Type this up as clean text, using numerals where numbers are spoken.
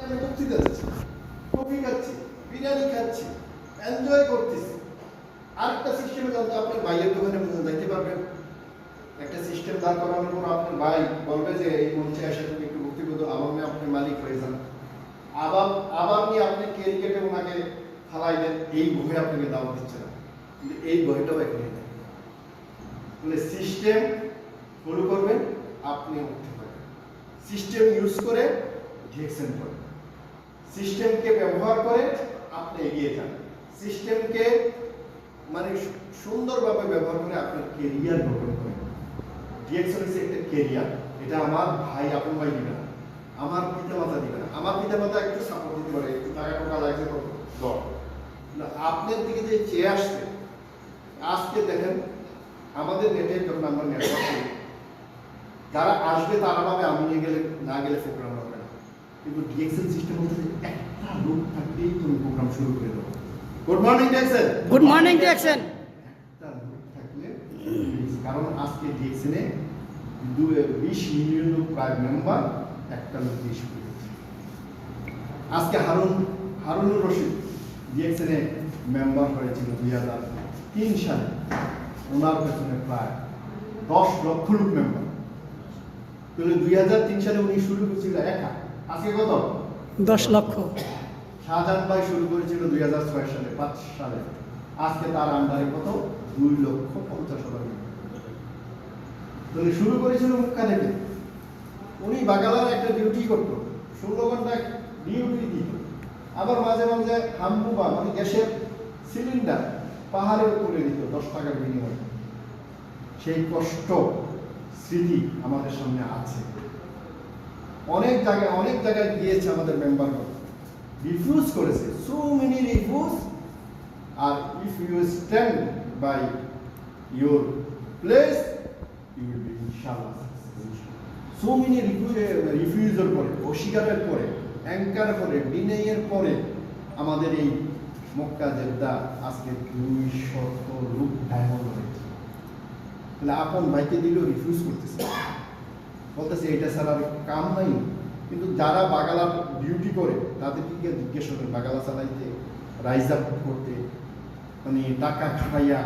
আমি বক্তৃতা দিচ্ছি, কফি খাচ্ছি, বিরিয়ানি খাচ্ছি, এনজয় করতেছি। আরেকটা সিস্টেমে জানতো আপনি ভাইয়ের দোকানে যাইতে পারবেন। একটা সিস্টেম দাঁড় করানোর পর আপনার ভাই বলবে যে এই মঞ্চে এসে তুমি একটু বক্তৃতা দাও, আবার নিয়ে আপনি মালিক হয়ে যান। আবার নিয়ে আপনি ক্যারিকেটে ওনাকে ফালাই দেন, এই বই আপনাকে দাওয়া দিচ্ছে না, কিন্তু এই বইটাও এখানে নেই। তাহলে সিস্টেম ফলো করবেন, আপনি উঠতে পারবেন। সিস্টেম ইউজ করে ডিরেকশন করবেন, সিস্টেমকে ব্যবহার করে আপনি এগিয়ে যান, সিস্টেমকে মানে সুন্দরভাবে ব্যবহার করে আপনার কেরিয়ার গঠন করেন। ডিরেকশন হচ্ছে একটা কেরিয়ার। এটা আমার ভাই আপন ভাই দিবে না, আমার পিতা মাতা দিবে না। আমার পিতা মাতা একটু সাপোর্ট দিতে পারে, একটু টাকা টাকা লাগছে দর, আপনার দিকে যে চেয়ে আসছে। আজকে দেখেন আমাদের নেটে যখন আমরা নেটওয়ার্ক করি, যারা আসবে তারা ভাবে আমি নিয়ে গেলে না গেলে প্রোগ্রাম হবে না, কিন্তু ডিরেকশন সিস্টেম হচ্ছে একটা লোক থাকলেই তুমি প্রোগ্রাম শুরু করে দেবো। Good morning direction. Good morning direction. একটা লোক থাকলে, কারণ আজকে ডিরেকশনে 20 মিলিয়ন প্রায় মেম্বার, একটা লোক দিয়ে শুরু করেছে। আজকে হারুনুর রশিদ ডিরেকশনে মেম্বার হয়েছিল 2003 সালে। ওনার পেছনে প্রায় 10 লক্ষ লোক মেম্বার। তাহলে 2003 সালে উনি শুরু করেছিল একা, আজকে কত? 10 লক্ষ। শাহজাহান ভাই শুরু করেছিল 2006 সালে, 5 সালে। আজকে তার আন্ডারে কত? 2,50,000। তাহলে শুরু করেছিল মুক্কা থেকে। উনি বাগালার একটা ডিউটি করতো, 16 ঘন্টা ডিউটি দিত। আবার মাঝে মাঝে হাম্বুবা মানে গ্যাসের সিলিন্ডার পাহাড়ের উপরে দিত 10 টাকার বিনিময়ে। সেই কষ্ট স্মৃতি আমাদের সামনে আছে। অনেক জায়গায় গিয়েছে আমাদের মেম্বাররা, রিফিউজ করেছে, সো মেনি রিফিউজ। আর if you stand by your place you will be ইনশাআল্লাহ সাকসেসফুল। সো মেনি রিফিউজের পরে, অস্বীকারের পরে, অ্যাঙ্কার পরে, ডিনাইয়ের পরে আমাদের এই মক্কা জেদ্দা আজকে 200 লোক ডায়মন্ড হয়েছে। তাহলে আপন ভাইকে দিলেও রিফিউজ করতেছে, বলতেছে এটা ছাড়া আর কাম নাই। কিন্তু যারা বাগালা ডিউটি করে তাদেরকে জিজ্ঞেস করেন বাগালা চালাইতে, রাইজ আপ করতে, মানে টাকা খাটাইয়া